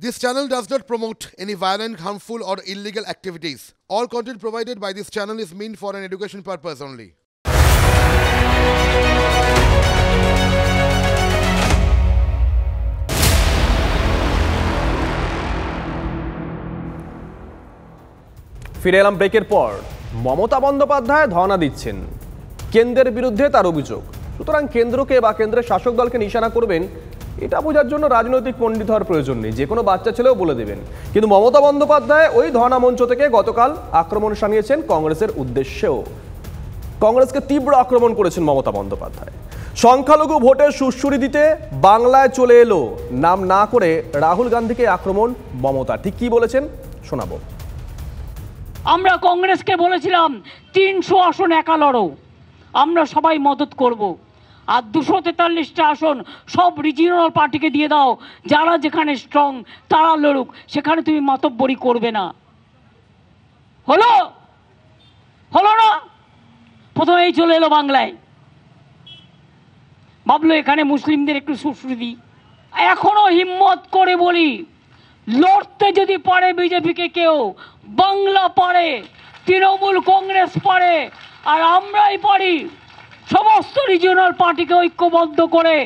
This channel does not promote any violent, harmful, or illegal activities. All content provided by this channel is meant for an education purpose only. ফিরে এলাম ব্রেকের পর। মমতা বন্দ্যোপাধ্যায় ধর্ণা দিচ্ছেন, কেন্দ্রের বিরুদ্ধে তার অভিযোগ। সুতরাং কেন্দ্রকে বা কেন্দ্রের শাসক দলকে নিশানা করবেন, এটা বোঝার জন্য রাজনৈতিক পণ্ডিত হওয়ার প্রয়োজন নেই, যে কোনো বাচ্চা ছেলেও বলে দেবেন। কিন্তু মমতা বন্দ্যোপাধ্যায় ওই ধর্ণা মঞ্চ থেকে গতকাল আক্রমণ শানিয়েছেন কংগ্রেসের উদ্দেশ্যেও। কংগ্রেসকে তীব্র আক্রমণ করেছেন মমতা বন্দ্যোপাধ্যায়। সংখ্যালঘু ভোটের সুড়সুড়ি দিতে বাংলায় চলে এলো নাম না করে রাহুল গান্ধীকে আক্রমণ মমতা। ঠিক কি বলেছেন শোনাবো। আমরা কংগ্রেসকে বলেছিলাম ৩০০ আসন একা লড়ো, আমরা সবাই মদত করব। আর ২৪৩টা আসন সব রিজিওনাল পার্টিকে দিয়ে দাও, যারা যেখানে স্ট্রং তারা লড়ুক, সেখানে তুমি মাতব্বরি করবে না। হলো হলো না? প্রথমেই চলে এলো বাংলায়, ভাবলো এখানে মুসলিমদের একটু সুশ্রী দিই। এখনো হিম্মত করে বলি, লড়তে যদি পারে বিজেপিকে কেউ, বাংলা পারে, তৃণমূল কংগ্রেস পারে, আর আমরাই পারি সমস্ত রিজিওনাল পার্টিকে ঐক্যবদ্ধ করে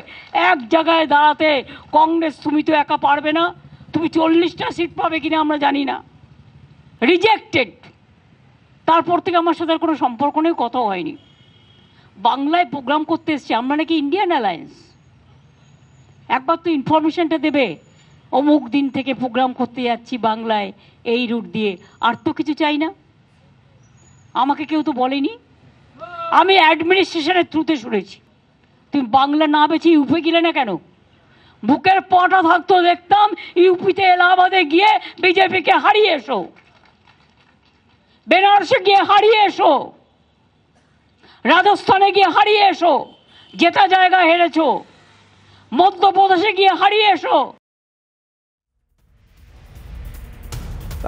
এক জায়গায় দাঁড়াতে। কংগ্রেস তুমি তো একা পারবে না, তুমি 40টা সিট পাবে কিনা আমরা জানি না, রিজেক্টেড। তারপর থেকে আমার সাথে কোনো সম্পর্ক নেই, কথাও হয়নি। বাংলায় প্রোগ্রাম করতে এসছি আমরা, নাকি ইন্ডিয়ান অ্যালায়েন্স? একবার তো ইনফরমেশনটা দেবে, অমুক দিন থেকে প্রোগ্রাম করতে যাচ্ছি বাংলায় এই রুট দিয়ে, আর তো কিছু চাই না। আমাকে কেউ তো বলেনি, আমি অ্যাডমিনিস্ট্রেশনের থ্রুতে শুনেছি। তুমি বাংলা না বেছে ইউপি গেলে না কেন? বুকের পাটা থাকতো দেখতাম ইউপিতে এলাহাবাদে গিয়ে বিজেপিকে হারিয়ে এসো, বেনারসে গিয়ে হারিয়ে এসো, রাজস্থানে গিয়ে হারিয়ে এসো, জেতা জায়গা হেরেছো, মধ্যপ্রদেশে গিয়ে হারিয়ে এসো।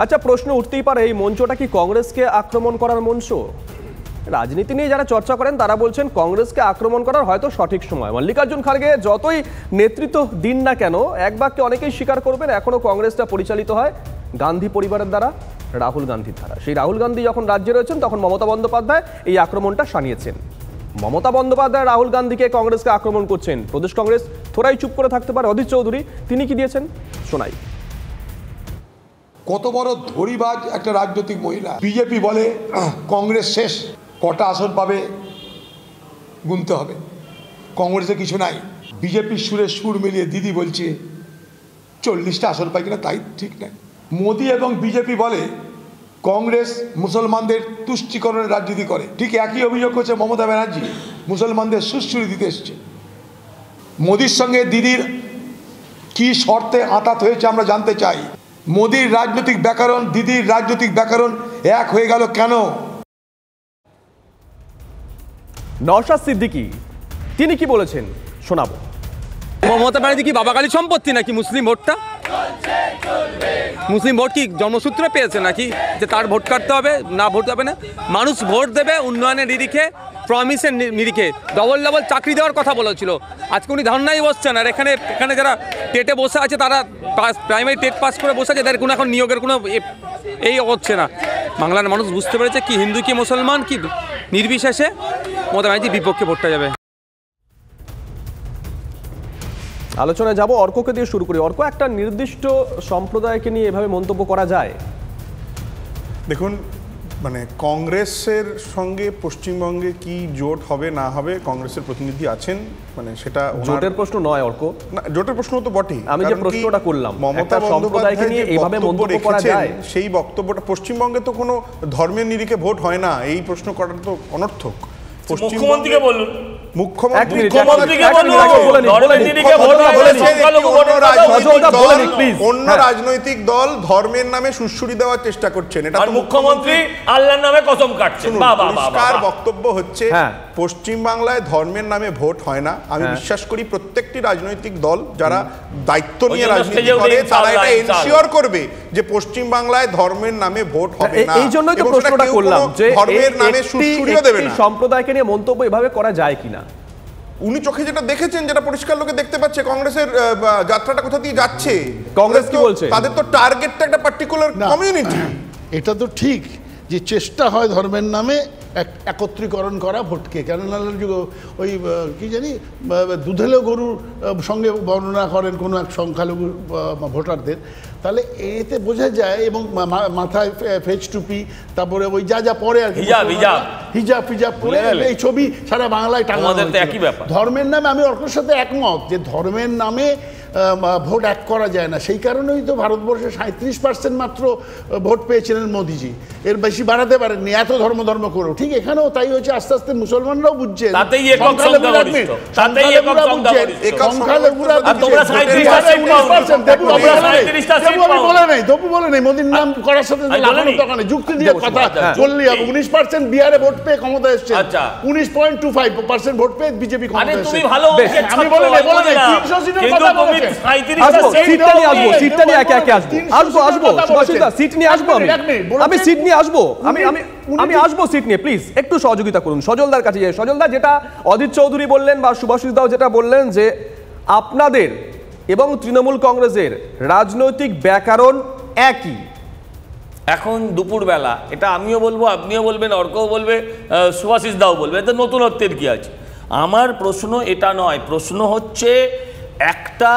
আচ্ছা, প্রশ্ন উঠতেই পারে, এই মঞ্চটা কি কংগ্রেসকে আক্রমণ করার মঞ্চ? রাজনীতি নিয়ে যারা চর্চা করেন তারা বলছেন কংগ্রেসকে আক্রমণ করার হয়তো সঠিক সময়। মল্লিকার্জুন খাড়গে যতই নেতৃত্ব দিন না কেন, এক বাক্যে অনেকেই স্বীকার করবেন এখনো কংগ্রেসটা পরিচালিত হয় গান্ধী পরিবারের দ্বারা, রাহুল গান্ধীর দ্বারা। সেই রাহুল গান্ধী যখন রাজ্যে রয়েছেন তখন মমতা বন্দ্যোপাধ্যায় এই আক্রমণটা শানিয়েছেন। মমতা বন্দ্যোপাধ্যায় রাহুল গান্ধীকে কংগ্রেসকে আক্রমণ করছেন। প্রদেশ কংগ্রেস থোড়াই চুপ করে থাকতে পারে। অধীর চৌধুরী তিনি কি দিয়েছেন শোনাই। কত বড় ধরিবাজ একটা রাজনৈতিক মহিলা। বিজেপি বলে কংগ্রেস শেষ, কটা আসন পাবে গুনতে হবে, কংগ্রেসে কিছু নাই। বিজেপির সুরে সুর মিলিয়ে দিদি বলছে 40টা আসন পাই কিনা তাই ঠিক নাই। মোদি এবং বিজেপি বলে কংগ্রেস মুসলমানদের তুষ্টিকরণের রাজনীতি করে। ঠিক একই অভিযোগ করছে মমতা ব্যানার্জি, মুসলমানদের সুশ্রী দিতে এসছে। মোদির সঙ্গে দিদির কি শর্তে আঁতাত হয়েছে আমরা জানতে চাই। মোদির রাজনৈতিক ব্যাকরণ, দিদির রাজনৈতিক ব্যাকরণ এক হয়ে গেল কেন? নওশাদ সিদ্দিকী তিনি কি বলেছেন শোনাবো। মমতা ব্যানার্জি কি বাবা কালীর সম্পত্তি নাকি মুসলিম ভোটটা? মুসলিম ভোট কি জন্মসূত্রে পেয়েছে নাকি যে তার ভোট কাটতে হবে, না ভোট হবে না? মানুষ ভোট দেবে উন্নয়নের নিরিখে, প্রমিসের নিরিখে। ডবল চাকরি দেওয়ার কথা বলেছিল, আজকে উনি ধর্নায় বসছেন। আর এখানে যারা টেটে বসে আছে, তারা প্রাইমারি টেট পাস করে বসে আছে, তাদের কোনো এখন নিয়োগের কোনো এই হচ্ছে না। বাংলার মানুষ বুঝতে পেরেছে কি হিন্দু কি মুসলমান কি নির্বিশেষে মমতা ব্যানার্জির বিপক্ষে ভোটটা যাবে। আলোচনায় যাব, অর্ককে দিয়ে শুরু করি। অর্ক, একটা নির্দিষ্ট সম্প্রদায়কে নিয়ে এভাবে মন্তব্য করা যায়? দেখুন, মানে কংগ্রেসের সঙ্গে পশ্চিমবঙ্গে কি জোট হবে না হবে, কংগ্রেসের প্রতিনিধি আছেন, মানে সেটা জোটের প্রশ্ন নয় অর্ক। না, জোটের প্রশ্ন তো বটেই। আমি যে প্রশ্নটা করলাম, মমতা সম্প্রদায়কে নিয়ে এইভাবে মন্তব্য করা যায়, সেই বক্তব্যটা পশ্চিমবঙ্গে তো কোনো ধর্মের নিরিখে ভোট হয় না, এই প্রশ্ন করাটা তো অনর্থক। মুখ্যমন্ত্রীকে বলুন, অন্য রাজনৈতিক দল ধর্মের নামে সুশ্রী দেওয়ার চেষ্টা করছেন, এটা মুখ্যমন্ত্রী আল্লাহর নামে কসম কাটছেন। পরিষ্কার বক্তব্য হচ্ছে পশ্চিমবাংলায় ধর্মের নামে ভোট হয় না। আমি বিশ্বাস করি প্রত্যেকটি রাজনৈতিক দল যারা দায়িত্ব নিয়ে রাজনীতি করে তারা এটা এনশিওর করবে যে পশ্চিমবাংলায় ধর্মের নামে ভোট হবে না। এই জন্যই তো প্রশ্নটা করলাম যে ধর্মের নামে সুশ্রীও দেবে না। সম্প্রদায়কে নিয়ে মন্তব্য এভাবে করা যায় কিনা? উনি চোখে যেটা দেখেছেন, যেটা পরিষ্কার লোকে দেখতে পাচ্ছে, কংগ্রেসের যাত্রাটা কোথা দিয়ে যাচ্ছে। কংগ্রেস কি বলছে? তাদের তো টার্গেটটা একটা পার্টিকুলার কমিউনিটি। এটা তো ঠিক যে চেষ্টা হয় ধর্মের নামে একত্রীকরণ করা ভোটকে, কেননা ওই কি জানি দুধেলো গরুর সঙ্গে বর্ণনা করেন কোনো এক সংখ্যালঘু ভোটারদের, তাহলে এতে বোঝা যায়। এবং মাথায় ফেজ টুপি, তারপরে ওই যা যা পরে আর কি হিজাব ফিজাব পরে এই ছবি সারা বাংলায় টাঙানো হয়েছে। ধর্মের নামে আমি ওর সাথে একমত যে ধর্মের নামে ভোট এক করা যায় না। সেই কারণেই তো ভারতবর্ষে 37% মাত্র ভোট পেয়েছিলেন মোদিজি, এর বেশি বাড়াতে পারেননি এত ধর্ম করেও। ঠিক এখানেও তাই হচ্ছে, আস্তে আস্তে মুসলমানরাও বুঝছেন, বলে নেই মোদির নাম করার সাথে যুক্তি দিয়ে কথা বললেই হবে। 19% বিহারে ভোট পেয়ে ক্ষমতা এসছে, 19.25% ভোট পেয়ে বিজেপি ক্ষমতা এসছে। আমি বলে নেই 300 সিটের কথা বলে প্লিজ একটু সহযোগিতা করুন সজলদার কাছে। সজলদা, যেটা অজিত চৌধুরী বললেন বা সুভাষিস দাও যেটা বললেন, যে আপনাদের এবং তৃণমূল কংগ্রেসের রাজনৈতিক ব্যাকরণ একই। এখন দুপুরবেলা এটা আমিও বলবো, আপনিও বলবেন, অর্কও বলবে, সুভাষিস দাও বলবে, এতে নতুনত্বের কি আছে? আমার প্রশ্ন এটা নয়, প্রশ্ন হচ্ছে একটা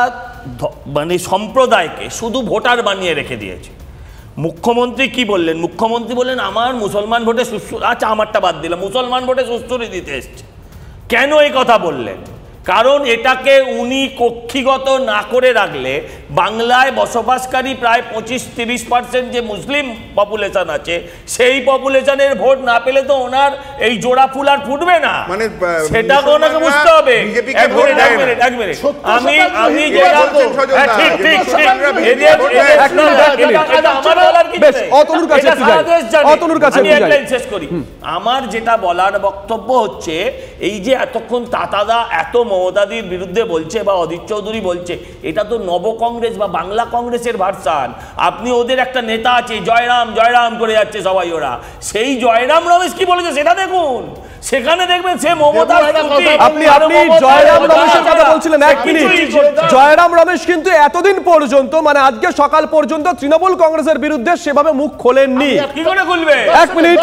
মানে সম্প্রদায়কে শুধু ভোটার বানিয়ে রেখে দিয়েছে। মুখ্যমন্ত্রী কি বললেন? মুখ্যমন্ত্রী বললেন আমার মুসলমান ভোটে আচ্ছা আমারটা বাদ দিলাম, মুসলমান ভোটে সুস্থরি দিতে এসছে। কেন এই কথা বললেন? কারণ এটাকে উনি কক্ষিগত না করে রাখলে বাংলায় বসবাসকারী প্রায় 25-30% যে মুসলিম পপুলেশন আছে, সেই পপুলেশনের ভোট না পেলে তো ওনার এই জোড়া ফুল আর ফুটবে না, মানে সেটা ওনাকে বুঝতে হবে। আমার যেটা বলার বক্তব্য হচ্ছে, এই যে এতক্ষণ তাতাদা এত মমতাদির বিরুদ্ধে বলছে বা অজিত চৌধুরী বলছে, এটা তো নব কংগ্রেস বা বাংলা কংগ্রেসের ভার্সান। আপনি ওদের একটা নেতা আছে জয়রাম জয়রাম করে যাচ্ছে সবাই, ওরা সেই জয়রাম রমেশ কি বলেছে সেটা দেখুন, সেখানে দেখবেন সে মমতা। আপনি জয়রাম রমেশের কথা বলছিলেন, এক মিনিট। জয়রাম রমেশ কিন্তু এতদিন পর্যন্ত, মানে আজকে সকাল পর্যন্ত তৃণমূল কংগ্রেসের বিরুদ্ধে সেভাবে মুখ খোলেননি। কি করে খুলবে? এক মিনিট,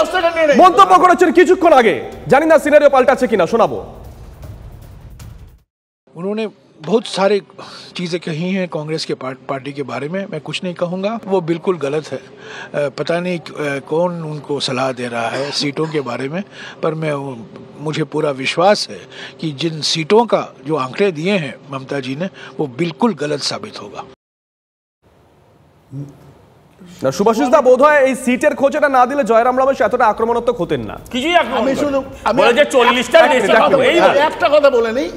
মন্তব্য করেছেন কিছুক্ষণ আগে, জানি না সিনারিও পাল্টাচ্ছে কিনা, শোনাবো। उन्होंने बहुत सारे चीज़ें कही हैं कांग्रेस के पार्टी के बारे में, मैं कुछ नहीं कहूँगा, वो बिल्कुल गलत है। पता नहीं कौन उनको सलाह दे रहा है सीटों के बारे में, पर मुझे पूरा विश्वास है कि जिन सीटों का जो आंकड़े दिए हैं ममता जी ने, वो बिल्कुल गलत साबित होगा। না সুভাষিস দা, বোধ হয় এই সিটের খোঁজটা না দিলে জয়রাম রমেশ এতটা আক্রমণাত্মক হতেন না। আমি শুধু একটা কথা বলে নেই,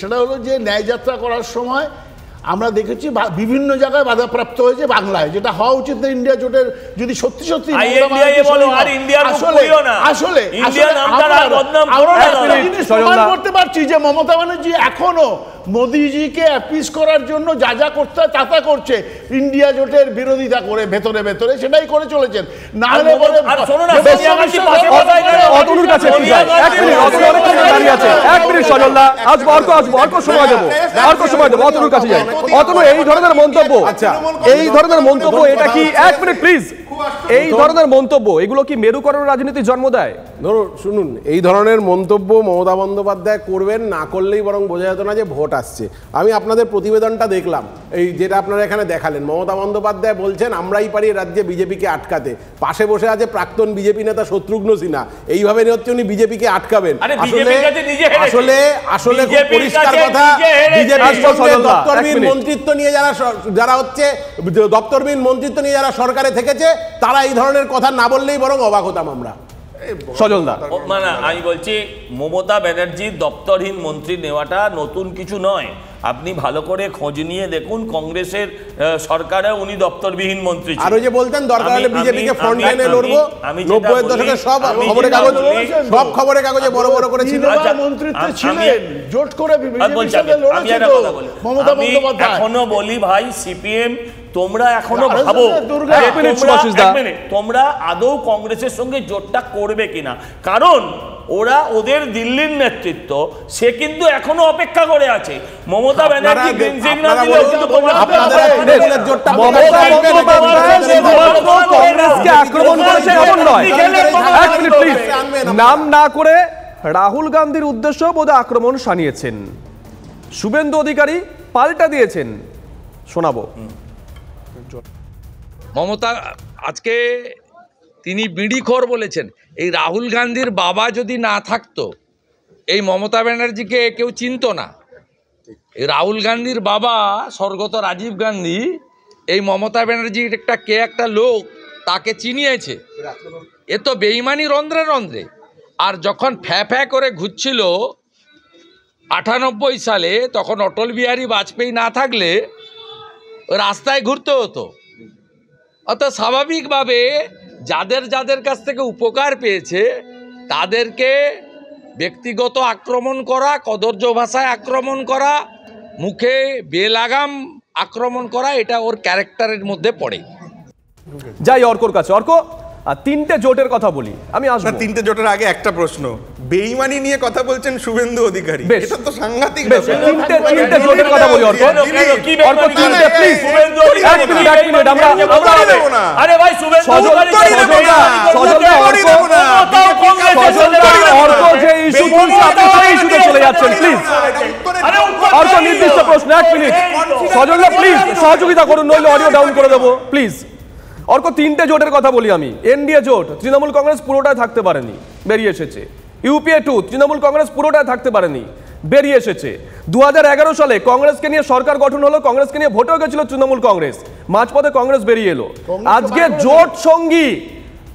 সেটা হলো যে ন্যায় যাত্রা করার সময় আমরা দেখেছি বিভিন্ন জায়গায় বাধাপ্রাপ্ত হয়েছে বাংলায়, যেটা হওয়া উচিত না। ইন্ডিয়া জোটের যদি সত্যি সত্যি করতে পারছি যে মমতা ব্যানার্জি এখনো মোদিজিকে অ্যাপিস করার জন্য যা যা করতে হয় তা করছে, ইন্ডিয়া জোটের বিরোধিতা করে ভেতরে ভেতরে সেটাই করে চলেছেন। না হলে এই ধরনের মন্তব্য, এই ধরনের মন্তব্য, এটা কি এক মিনিট প্লিজ, এই ধরনের মন্তব্য এগুলো কি মেরুকরণ রাজনীতির জন্ম দেয়? ধরুন শুনুন, এই ধরনের মন্তব্য মমতা বন্দ্যোপাধ্যায় করবেন না, করলেই বরং বোঝা যেত না যে ভোট আসছে। আমি আপনাদের প্রতিবেদনটা দেখলাম, এই যেটা আপনারা এখানে দেখালেন, মমতা বন্দ্যোপাধ্যায় বলছেন আমরাই পারি রাজ্যে বিজেপিকে আটকাতে। পাশে বসে আছে প্রাক্তন বিজেপি নেতা শত্রুঘ্ন সিনহা, এইভাবে হচ্ছে উনি বিজেপিকে আটকাবেন। আসলে আসলে খুব পরিষ্কার কথা, বিজেপির সঙ্গে দপ্তরবিহীন মন্ত্রিত্ব নিয়ে যারা হচ্ছে দপ্তরবিহীন মন্ত্রিত্ব নিয়ে যারা সরকারে থেকেছে, তারা এই ধরনের কথা না বললেই বরং অবাক হতাম আমরা। সজলদা, মানে আমি বলছি মমতা ব্যানার্জির দপ্তরহীন মন্ত্রী নেওয়াটা নতুন কিছু নয়। আপনি ভালো করে খোঁজ নিয়ে দেখুন, কংগ্রেসের সরকারে উনি দপ্তরবিহীন মন্ত্রী ছিলেন। আর ওই যে বলতেন দরকার হলে বিজেপিকে ফ্রন্ট লাইনে লড়বো, 90 এর দশকে সব খবরের কাগজে বড় বড় করে ছিল মন্ত্রিত্ব ছিলেন, জোট করে বিজেপির সাথে লড়েছিল মমতা বন্দ্যোপাধ্যায়। এখনো বলি ভাই, সিপিএম তোমরা এখনো ভাবো তোমরা আদৌ কংগ্রেসের সঙ্গে জোটটা করবে কিনা, কারণ ওরা ওদের দিল্লির নেতৃত্ব সে কিন্তু এখনো অপেক্ষা করে আছে। মমতা ব্যানার্জি গ্রিন সিগন্যাল দিলেও কিন্তু নাম না করে রাহুল গান্ধীর উদ্দেশ্য বোধহয় আক্রমণ শানিয়েছেন, শুভেন্দু অধিকারী পাল্টা দিয়েছেন, শোনাবো। মমতা আজকে তিনি বিড়িখোর বলেছেন। এই রাহুল গান্ধীর বাবা যদি না থাকতো এই মমতা ব্যানার্জিকে কেউ চিনতো না। এই রাহুল গান্ধীর বাবা স্বর্গত রাজীব গান্ধী এই মমতা ব্যানার্জির একটা লোক তাকে চিনিয়েছে। এ তো বেইমানি রন্ধ্রে রন্ধ্রে। আর যখন ফ্যা করে ঘুরছিল 98 সালে, তখন অটল বিহারী বাজপেয়ী না থাকলে রাস্তায় ঘুরতে হতো। অর্থাৎ স্বাভাবিকভাবে যাদের কাছ থেকে উপকার পেয়েছে তাদেরকে ব্যক্তিগত আক্রমণ করা, কদর্য ভাষায় আক্রমণ করা, মুখে বেলাগাম আক্রমণ করা, এটা ওর ক্যারেক্টারের মধ্যে পড়ে। যাই অর্কর কাছে। অর্ক, তিনটে জোটের কথা বলি আমি। আসবো তিনটে জোটের আগে একটা প্রশ্ন, বেইমানি নিয়ে কথা বলছেন শুভেন্দু অধিকারী, এটা তো সাংঘাতিক। তিনটে জোটের কথা বলি অর্ক। অর্ক তিনটে প্লিজ, এক মিনিট আমরা আরে ভাই শুভেন্দু অর্ক যে ইস্যু তুলছে আপনি সেই ইস্যুতে চলে যাচ্ছেন প্লিজ। অর্ক নির্দিষ্ট প্রশ্ন, এক মিনিট। সজলদা প্লিজ সহযোগিতা করুন, নইলে অডিও ডাউন করে দেবো প্লিজ। অর্ক তিনটে জোটের কথা বলি আমি। এনডিএ জোট, তৃণমূল কংগ্রেস পুরোটাই থাকতে পারেনি, বেরিয়ে এসেছে। ইউপিএ 2, তৃণমূল কংগ্রেস পুরোটাই থাকতে পারেনি, বেরিয়ে এসেছে। 2011 সালে কংগ্রেসকে নিয়ে সরকার গঠন হলো, কংগ্রেসকে নিয়ে ভোটেও গেছিল তৃণমূল কংগ্রেস, মাঝপথে কংগ্রেস বেরিয়ে এলো। আজকে জোট সঙ্গী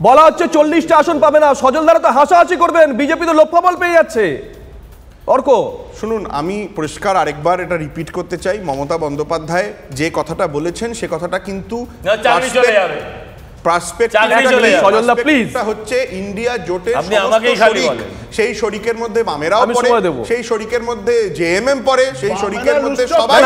বলা হচ্ছে 40টা আসন পাবে না। সজলদারা তো হাসাহাসি করবেন, বিজেপি তো লক্ষ্যবল পেয়ে যাচ্ছে। অর্ক শুনুন, আমি পরিষ্কার আরেকবার এটা রিপিট করতে চাই, মমতা বন্দ্যোপাধ্যায় যে কথাটা বলেছেন সে কথাটা কিন্তু হচ্ছে ইন্ডিয়া জোটের সেই শরিকের মধ্যে বামেরাও পড়ে, সেই শরিকের মধ্যে জেএমএম পড়ে, সেই শরিকের মধ্যে সবাই।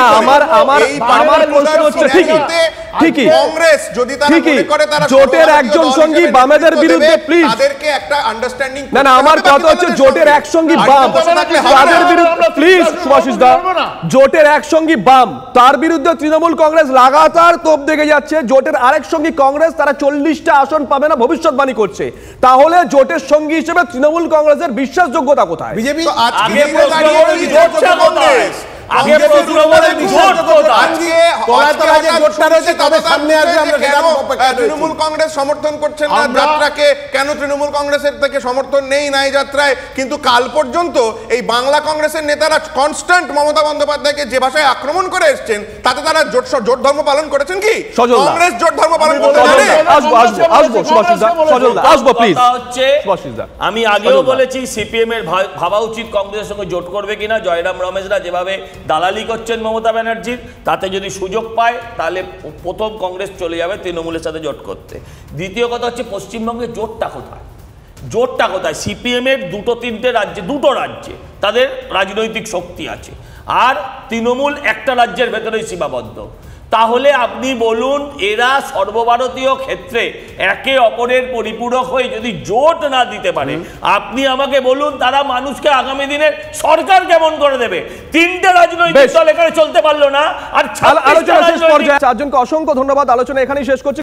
কংগ্রেস যদি তারা মনে করে তারা জোটের একজন সঙ্গী বামেদের বিরুদ্ধে, প্লিজ তাদেরকে একটা আন্ডারস্ট্যান্ডিং। না আমার কথা হচ্ছে জোটের এক সঙ্গী বাম তাদের বিরুদ্ধে, প্লিজ সুভাষিস দা, জোটের এক সঙ্গী বাম তার বিরুদ্ধে তৃণমূল কংগ্রেস লাগাতার তোপ দেখে যাচ্ছে। জোটের আরেক সঙ্গী কংগ্রেস, তারা 40টা আসন পাবে না ভবিষ্যৎবাণী করছে। তাহলে জোটের সঙ্গী হিসেবে তৃণমূল কংগ্রেসের বিশ্বাসযোগ্যতা কোথায়? বিজেপি তৃণমূল কংগ্রেস সমর্থন করছেন না যাত্রাকে, কেন তৃণমূল কংগ্রেসের থেকে সমর্থন নেই না এই যাত্রায়? কিন্তু কাল পর্যন্ত এই বাংলা কংগ্রেসের নেতারা কনস্ট্যান্ট মমতা বন্দ্যোপাধ্যায়কে যে ভাষায় আক্রমণ করে এসছেন, তাতে তারা জোট ধর্ম পালন করেছেন কি? কংগ্রেস জোট ধর্ম পালন করতে পারে? আমি আগেও বলেছি সিপিএম এর ভাবা উচিত কংগ্রেসের সঙ্গে জোট করবে কিনা। জয়রাম রমেশরা যেভাবে দালালি করছেন মমতা ব্যানার্জির, তাতে যদি সুযোগ পায় তাহলে প্রথম কংগ্রেস চলে যাবে তৃণমূলের সাথে জোট করতে। দ্বিতীয় কথা হচ্ছে পশ্চিমবঙ্গে জোটটা কোথায়? জোটটা কোথায়? সিপিএম এর দুটো রাজ্যে তাদের রাজনৈতিক শক্তি আছে, আর তৃণমূল একটা রাজ্যের ভেতরেই সীমাবদ্ধ। তাহলে আপনি বলুন, এরা সর্বভারতীয় ক্ষেত্রে একে অপরের পরিপূরক হয়ে যদি জোট না দিতে পারে, আপনি আমাকে বলুন তারা মানুষকে আগামী দিনের সরকার কেমন করে দেবে? তিনটে রাজনৈতিক দল এখানে চলতে পারলো না, আর আলোচনা শেষ পর্যায়ে। চারজনকে অসংখ্য ধন্যবাদ। আলোচনা এখানেই শেষ করছি।